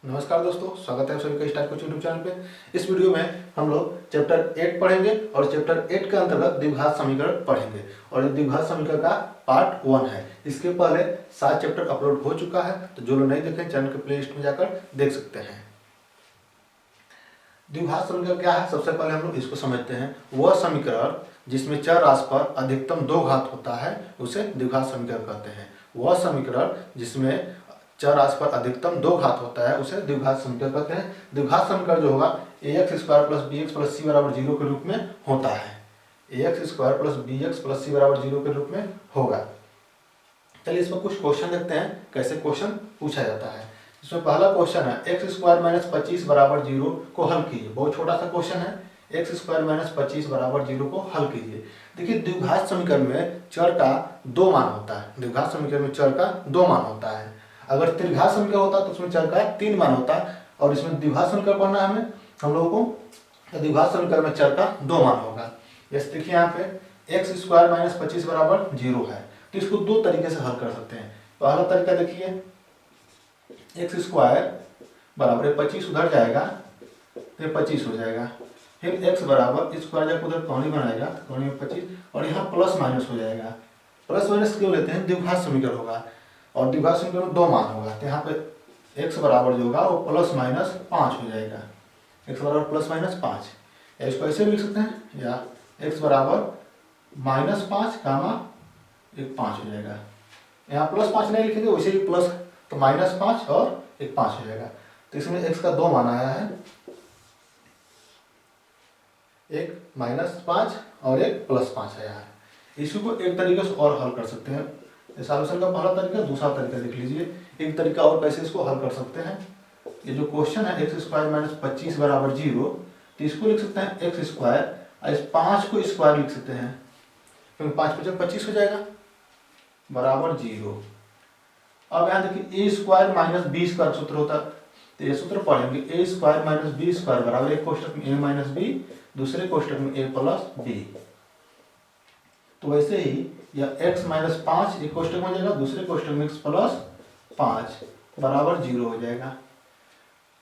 नमस्कार दोस्तों, स्वागत है आप सभी का स्टार कोच यूट्यूब चैनल पे। इस वीडियो में हम लोग चैप्टर 8 पढ़ेंगे और चैप्टर 8 के अंतर्गत द्विघात समीकरण पढ़ेंगे और ये द्विघात समीकरण का पार्ट 1 है। इसके पहले 7 चैप्टर अपलोड हो चुका है, तो जो लोग नहीं देखे चैनल के प्ले लिस्ट में जाकर देख सकते हैं। द्विघात समीकरण क्या है, सबसे पहले हम लोग इसको समझते हैं। वह समीकरण जिसमें चर राशि पर अधिकतम 2 घात होता है उसे द्विघात समीकरण कहते हैं। वह समीकरण जिसमें चर राशि पर अधिकतम 2 घात होता है उसे द्विघात समीकरण कहते हैं। द्विघात समीकरण जो होगा ax square plus bx plus c बराबर 0 के रूप में होता है। ax square plus bx plus c बराबर 0 के रूप में होगा। चलिए इसमें कुछ क्वेश्चन देखते हैं कैसे क्वेश्चन पूछा जाता है। इसमें पहला क्वेश्चन है एक्स स्क्वायर माइनस 25 बराबर 0 को हल कीजिए। बहुत छोटा सा क्वेश्चन है, एक्स स्क्वायर माइनस 25 बराबर 0 को हल कीजिए। देखिए द्विघात समीकरण में चर का 2 मान होता है। द्विघात समीकरण में चर का 2 मान होता है। अगर त्रिघात समीकरण होता तो उसमें चर का 3 मान होता है और इसमें द्विघात समीकरण पढ़ना है हमें हम लोगों को। द्विघात समीकरण में चर का 2 मान होगा। जैसे देखिए यहाँ पे एक्स स्क्वायर माइनस 25 बराबर 0 है, तो इसको 2 तरीके से हल कर सकते हैं। पहला तरीका देखिए, एक्स स्क्वायर बराबर 25 उधर जाएगा तो 25 हो जाएगा। फिर एक्स बराबर स्क्वायर जब उधर कौनी बनाएगा तो कौनी में 25 और यहाँ प्लस माइनस हो जाएगा। प्लस माइनस क्यों लेते हैं, द्विघात समीकरण होगा और द्विघात समीकरण में 2 मान होगा, तो यहाँ पे एक्स बराबर जो होगा वो प्लस माइनस 5 हो जाएगा। एक्स बराबर प्लस माइनस 5, इसको ऐसे भी लिख सकते हैं या एक्स बराबर माइनस 5 कामा एक 5 हो जाएगा। यहाँ प्लस 5 नहीं लिखेंगे, वैसे ही प्लस तो माइनस 5 और एक 5 हो जाएगा। तो इसमें एक्स का 2 मान आया है, एक माइनस 5 और एक प्लस 5 आया है। इसी को एक तरीके से और हल कर सकते हैं। सॉल्यूशन का पहला तरीका, दूसरा तरीका देख लीजिए। एक तरीका और कैसे इसको हल कर सकते हैं। ये जो क्वेश्चन है एक्स स्क्वायर माइनस 25 बराबर 0, तो इसको लिख सकते हैं एक्स स्क्वायर और इस 5 को स्क्वायर लिख सकते हैं, क्योंकि 5 × 25 हो जाएगा बराबर 0। अब यहाँ देखिए ए स्क्वायर माइनस बी स्क्वायर सूत्र होता है, तो ये सूत्र पढ़ेंगे ए स्क्वायर माइनस बी स्क्वायर बराबर एक कोष्टक में ए माइनस बी, दूसरे कोष्टक में ए प्लस बी। तो वैसे ही या x माइनस 5 एक कोष्टक में हो जाएगा, दूसरे कोष्टक में x प्लस 5 बराबर 0 हो जाएगा।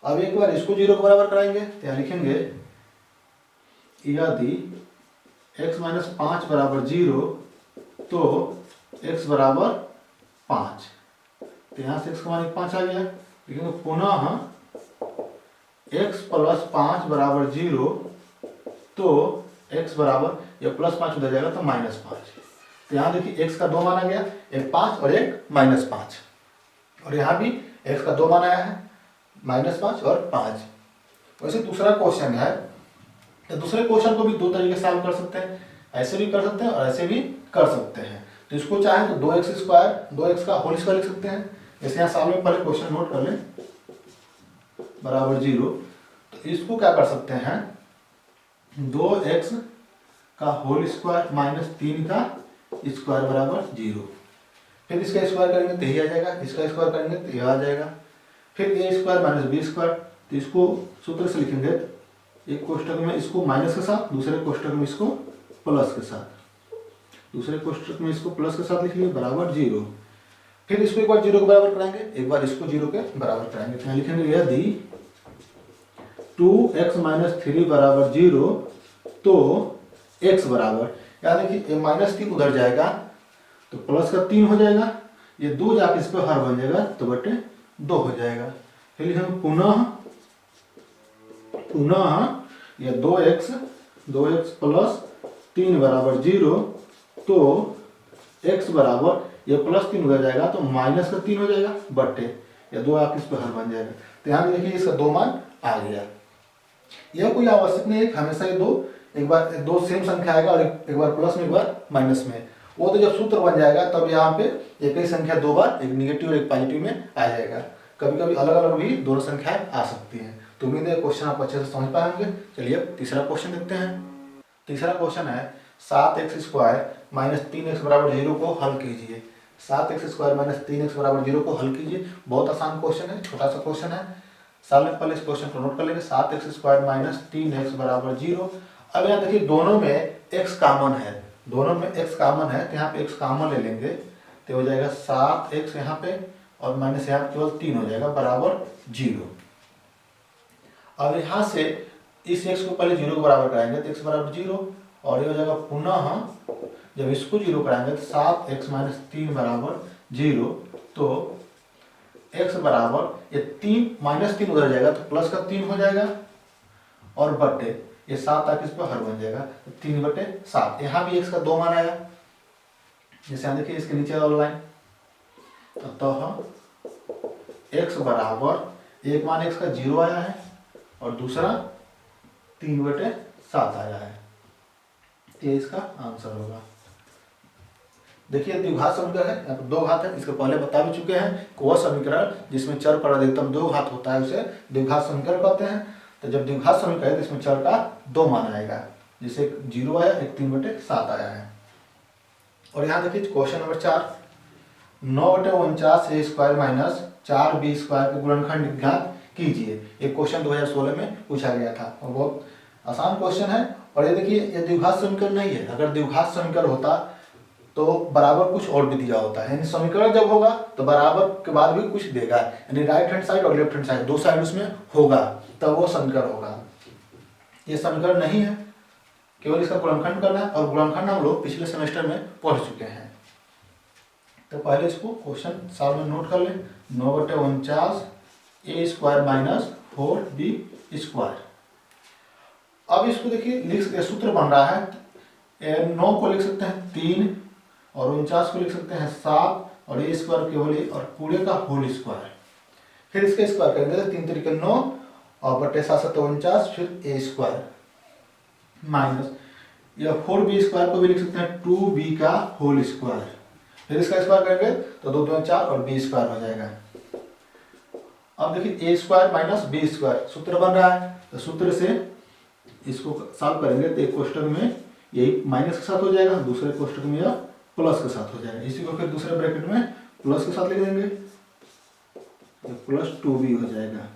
अब एक बार इसको 0 के बराबर कराएंगे तो यहाँ लिखेंगे यदि x माइनस 5 बराबर 0 तो x बराबर 5, तो यहाँ से x का मान 5 आ गया। लिखेंगे पुनः x प्लस 5 बराबर 0 तो x बराबर या प्लस 5 उधर जाएगा तो माइनस 5। तो यहाँ देखिए x का 2 मान आ गया, एक 5 और एक माइनस 5, और यहाँ भी x का 2 मान आया है, माइनस 5 और 5। वैसे दूसरा क्वेश्चन है, तो दूसरे क्वेश्चन को भी 2 तरीके से सॉल्व कर सकते हैं, ऐसे भी कर सकते हैं और ऐसे भी कर सकते हैं। तो इसको चाहे तो 2x स्क्वायर 2x का होल स्क्वायर लिख सकते हैं। जैसे यहाँ सामने पहले क्वेश्चन नोट कर लें बराबर 0, तो इसको क्या कर सकते हैं 2x का होल स्क्वायर माइनस 3 का स्क्वायर बराबर 0। फिर इसका स्क्वायर करेंगे तो यही आ जाएगा, इसका स्क्वायर करेंगे तो यह आ जाएगा। फिर ए स्क्वायर माइनस बी स्क्वायर, तो इसको सूत्र से लिखेंगे एक कोष्टक में इसको माइनस के साथ, दूसरे कोष्टक में इसको प्लस के साथ, दूसरे कोष्टक में इसको प्लस के साथ लिख लिए बराबर 0। फिर इसको एक बार 0 के बराबर कराएंगे, एक बार इसको 0 के बराबर कराएंगे, तो यहाँ लिखेंगे यदि 2x माइनस 3 बराबर 0 तो x बराबर, यानी कि माइनस 3 उधर जाएगा तो प्लस का 3 हो जाएगा, ये 2 जाके इस पर हर बन जाएगा तो बटे 2 हो जाएगा। फिर लिखेंगे पुनः ये 2x प्लस 3 बराबर 0 तो x बराबर ये प्लस 3 उधर जाएगा तो माइनस का 3 हो जाएगा बटे या 2 आके इस पर हर बन जाएगा। तो यहाँ देखिए इसका 2 मान आ गया। यह कोई आवश्यक नहीं है हमेशा ये एक बार 2 सेम संख्या आएगा और एक बार प्लस में एक बार माइनस में, वो तो जब सूत्र बन जाएगा तब यहाँ पे एक ही संख्या 2 बार, एक निगेटिव और एक पॉजिटिव में आ जाएगा। कभी कभी अलग अलग भी दोनों संख्याएं आ सकती हैं। तो उम्मीद है क्वेश्चन आप अच्छे से समझ पाएंगे। चलिए अब तीसरा क्वेश्चन देखते हैं। तीसरा क्वेश्चन है 7x स्क्वायर माइनस 3x बराबर 0 को हल कीजिए। 7x स्क्वायर माइनस 3x बराबर 0 को हल कीजिए। बहुत आसान क्वेश्चन है, छोटा सा क्वेश्चन है। सामने पहले इस क्वेश्चन को नोट कर लेंगे 7x स्क्वायर माइनस 3x बराबर 0। अब यहाँ देखिए दोनों में x कॉमन है, दोनों में x कॉमन है, तो यहाँ पे x कॉमन ले लेंगे तो हो जाएगा 7x यहाँ पे और माइनस यहाँ पे केवल 3 हो जाएगा बराबर 0। अब यहाँ से इस x को पहले 0 के बराबर कराएंगे तो x बराबर 0, और ये हो जाएगा पुनः जब इसको 0 कराएंगे तो 7x माइनस 3 बराबर 0। तो x बराबर ये 3 माइनस 3 उधर जाएगा तो प्लस का 3 हो जाएगा, और बटे ये 7 आके इस पर हर बन जाएगा तो 3/7। यहाँ भी x का 2 मान आया, जैसे यहाँ देखिए इसके नीचे वाला लाइन, अतः x बराबर एक मान x का 0 आया है और दूसरा 3/7 आया है। ये इसका आंसर होगा। देखिए द्विघात समीकरण है, यहाँ पर दो घात है, इसको पहले बता भी चुके हैं कि वह समीकरण जिसमें चर पर अधिकतम 2 घात होता है उसे द्विघात समीकरण कहते हैं। तो जब द्विघात समीकरण है तो इसमें चर का 2 मान आएगा, जैसे 0 आया, एक 3/7 आया है। और यहाँ देखिए question number 4, 9/49 a² minus 4b² के गुणनखंड ज्ञात कीजिए। एक क्वेश्चन 2016 में पूछा गया था और बहुत आसान क्वेश्चन है। और ये देखिए ये द्विघात समीकरण नहीं है, अगर द्विघात समीकरण होता तो बराबर कुछ और भी दिया होता है, यानी समीकरण जब होगा तो बराबर के बाद भी कुछ देगा, यानी राइट हैंड साइड और लेफ्ट हैंड साइड 2 साइड उसमें होगा, तब वो समीकरण होगा। ये समीकरण नहीं है, केवल इसका गुणनखंड करना है, और गुणनखंड हम लोग पिछले सेमेस्टर में पढ़ चुके हैं। तो पहले इसको क्वेश्चन साल में नोट कर लें, 9/49 a² माइनस 4b²। अब इसको देखिए लिख सूत्र बन रहा है, 9 को लिख सकते हैं 3 और 49 को लिख सकते हैं 7 और a² केवल और पूरे का होल स्क्वायर। फिर इसका स्क्वायर करेंगे तो 3 तरीके 9 और बटे 7 7 49, फिर a² माइनस या 4b² को भी लिख सकते हैं 2b का होल स्क्वायर। फिर इसका स्क्वायर करेंगे तो 2 2 4 और b² हो जाएगा। अब देखिए a² माइनस b² सूत्र बन रहा है, तो सूत्र से इसको सॉल्व करेंगे तो एक कोष्टक में यही माइनस के साथ हो जाएगा, दूसरे कोष्टक में यह प्लस के साथ हो जाएगा। इसी को फिर दूसरे ब्रैकेट में प्लस के साथ लिख देंगे तो प्लस 2b हो जाएगा।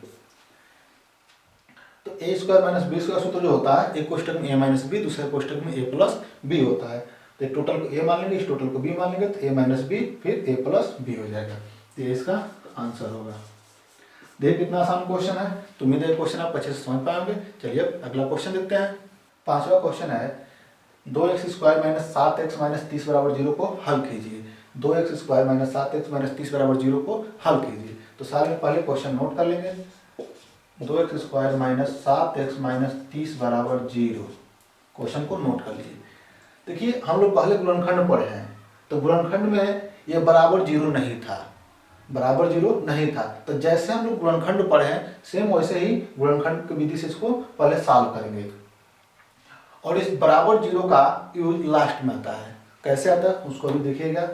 तो a² माइनस b² सूत्र जो होता है, एक कोष्टक में a माइनस b, दूसरे कोष्टक में a प्लस b होता है। तो टोटल को a मान लेंगे, इस टोटल को b मान लेंगे तो a माइनस b फिर a प्लस b हो जाएगा। तो ये इसका आंसर होगा। देखिए कितना आसान क्वेश्चन है, तो उम्मीद है क्वेश्चन आप अच्छे से समझ पाएंगे। चलिए अब अगला क्वेश्चन देखते हैं। 5वां क्वेश्चन है 2x² माइनस 7x माइनस 30 बराबर 0 को हल कीजिए। 2x² माइनस 7x माइनस 30 बराबर 0 को हल कीजिए। तो सारे में पहले क्वेश्चन नोट कर लेंगे। 2x² माइनस 7x माइनस 30 बराबर 0 क्वेश्चन को नोट कर लीजिए। देखिए हम लोग पहले गुणनखंड पढ़े हैं, तो गुणनखंड में ये बराबर 0 नहीं था, बराबर 0 नहीं था। तो जैसे हम लोग गुणनखंड पढ़े हैं सेम वैसे ही गुणनखंड की विधि से इसको पहले सॉल्व करेंगे। और इस बराबर 0 का यूज लास्ट में आता है, कैसे आता है उसको भी देखिएगा।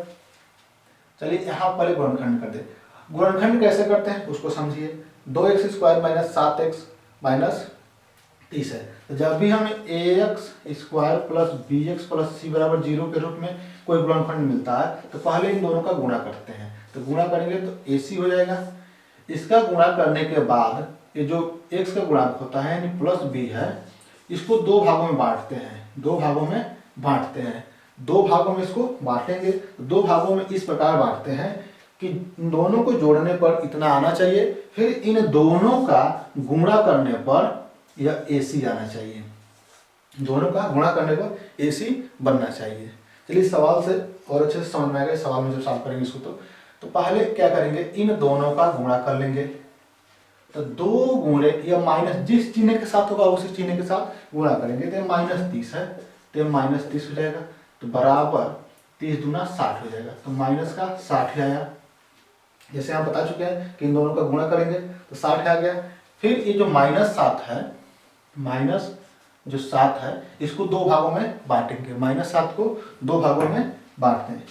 चलिए यहाँ पहले गुणनखंड कर दे। गुणनखंड कैसे करते हैं उसको समझिए। 2x² माइनस 7x माइनस 30 है, तो जब भी हमें ax² plus bx plus c बराबर 0 के रूप में कोई गुणनखंड मिलता है तो पहले इन दोनों का गुणा करते हैं। तो गुणा करेंगे तो ac हो जाएगा। इसका गुणा करने के बाद ये जो x का गुणांक होता है यानी प्लस b है, इसको 2 भागों में बांटते हैं, 2 भागों में बांटते हैं। 2 भागों में इसको बांटेंगे, 2 भागों में इस प्रकार बांटते हैं कि इन दोनों को जोड़ने पर इतना आना चाहिए, फिर इन दोनों का गुणा करने पर यह ac आना चाहिए, दोनों का गुणा करने पर ac बनना चाहिए। चलिए सवाल से और अच्छे से समझ में आएगा। सवाल में जब सॉल्व करेंगे इसको तो पहले क्या करेंगे, इन दोनों का गुणा कर लेंगे। तो 2 गुणे या माइनस जिस चिन्ह के साथ होगा उसी चिन्ह के साथ गुणा करेंगे। तो माइनस 30 है तो माइनस 30 हो जाएगा, तो बराबर 30 दूना 60 हो जाएगा। तो माइनस का 60 आया, जैसे हम बता चुके हैं कि इन दोनों का गुणा करेंगे तो 60 आ गया। फिर ये जो माइनस 7 है, माइनस जो 7 है इसको 2 भागों में बांटेंगे। माइनस 7 को 2 भागों में बांटते हैं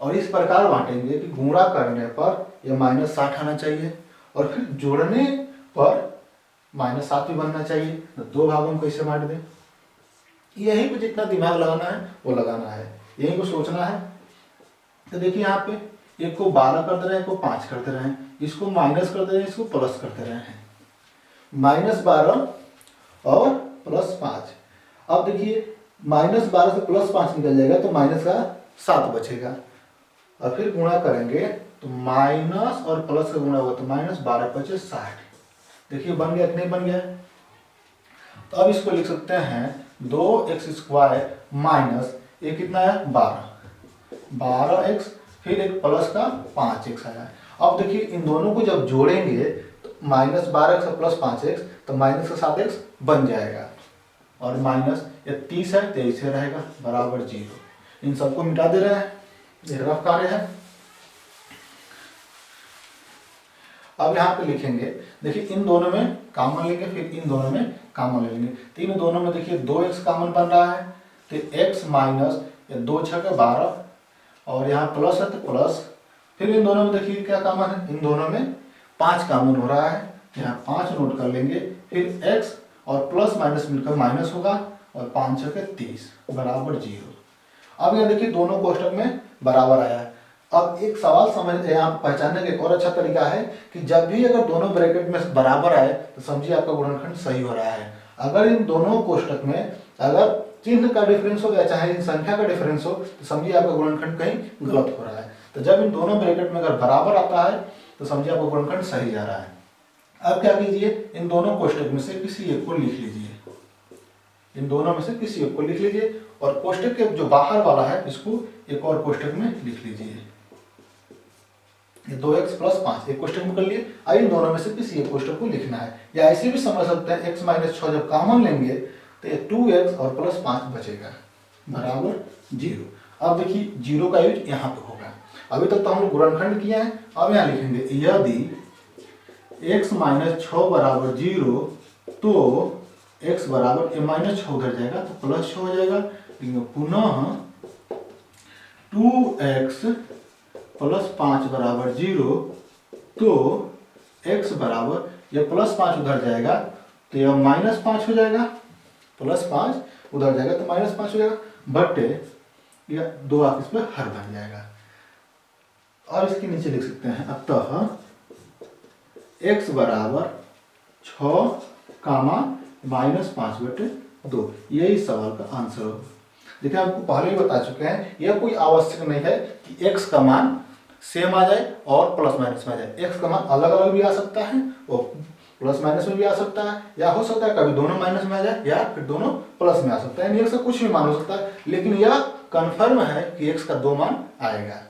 और इस प्रकार बांटेंगे कि गुणा करने पर यह माइनस 60 आना चाहिए और फिर जोड़ने पर माइनस 7 भी बनना चाहिए। तो 2 भागों में कैसे बांट दें, यही को जितना दिमाग लगाना है वो लगाना है, यही को सोचना है। तो देखिए यहाँ पे एक को 12 कर दे रहे हैं, एक को 5 कर दे रहे हैं, इसको माइनस कर दे रहे हैं, इसको प्लस कर दे रहे हैं। -12 और +5। अब देखिए -12 से +5 निकल जाएगा तो माइनस का 7 बचेगा और फिर गुणा करेंगे तो माइनस और प्लस का गुणा हुआ तो -12 × 5 = 60। देखिए बन गया कि नहीं बन गया। तो अब इसको लिख सकते हैं 2x² माइनस ये कितना है 12x, फिर एक प्लस का 5x आया। अब देखिए इन दोनों को जब जोड़ेंगे तो -12x और +5x तो माइनस का 7x बन जाएगा, और माइनस ये 30 है तो ऐसे रहेगा बराबर 0। इन सबको मिटा दे रहे हैं, ये रफ कार्य है। अब यहाँ पे लिखेंगे, देखिए इन दोनों में कॉमन लेंगे, फिर इन दोनों में कॉमन लेंगे, तो इन दोनों में देखिए 2x कॉमन बन रहा है, तो x माइनस 2 × 6 = 12, और यहाँ प्लस है तो प्लस, फिर इन दोनों में देखिए क्या कॉमन है, इन दोनों में 5 कॉमन हो रहा है, यहाँ 5 नोट कर लेंगे, फिर x और प्लस माइनस मिलकर माइनस होगा, और 5 × 6 = 30 बराबर 0। अब यहाँ देखिए दोनों कोष्टक में बराबर आया है। अब एक सवाल समझ यहाँ पहचानने का एक और अच्छा तरीका है कि जब भी अगर दोनों ब्रैकेट में बराबर आए तो समझिए आपका गुणनखंड सही हो रहा है। अगर इन दोनों कोष्टक में अगर चिन्ह का डिफरेंस हो या चाहे इन संख्या का डिफरेंस हो तो समझिए आपका गुणनखंड कहीं गलत हो रहा है। तो जब इन दोनों ब्रैकेट में अगर बराबर आता है तो समझिए आपका गुणनखंड सही जा रहा है। अब क्या कीजिए, इन दोनों कोष्टक में से किसी एक को लिख लीजिए, इन दोनों में से किसी एक को लिख लीजिए, और कोष्टक के जो बाहर वाला है इसको एक और कोष्टक में लिख लीजिए। ये 2x + 5 एक कोष्टक में कर लिए, अब इन दोनों में से किसी एक कोष्टक को लिखना है, या ऐसे भी समझ सकते हैं x - 6 जब कॉमन लेंगे तो ये 2x और +5 बचेगा बराबर 0। अब देखिए 0 का यूज यहाँ पे होगा। अभी तक तो हम लोग गुणनखंड किए हैं, अब यहाँ लिखेंगे यदि x - 6 = 0 तो x बराबर -6 उधर जाएगा तो +6 हो जाएगा, लेकिन पुनः 2x + 5 = 0 तो x बराबर यह +5 उधर जाएगा तो यह -5 हो जाएगा, +5 उधर जाएगा तो -5 हो जाएगा, बटे यह 2 इस पर हर बन जाएगा। और इसके नीचे लिख सकते हैं अतः x बराबर 6, -5/2, यही सवाल का आंसर होगा। देखिए आपको पहले ही बता चुके हैं, यह कोई आवश्यक नहीं है कि x का मान सेम आ जाए और प्लस माइनस में आ जाए। x का मान अलग अलग भी आ सकता है और प्लस माइनस में भी आ सकता है, या हो सकता है कभी दोनों माइनस में आ जाए या फिर दोनों प्लस में आ सकता है, यानी x का कुछ भी मान हो सकता है, लेकिन यह कन्फर्म है कि x का 2 मान आएगा।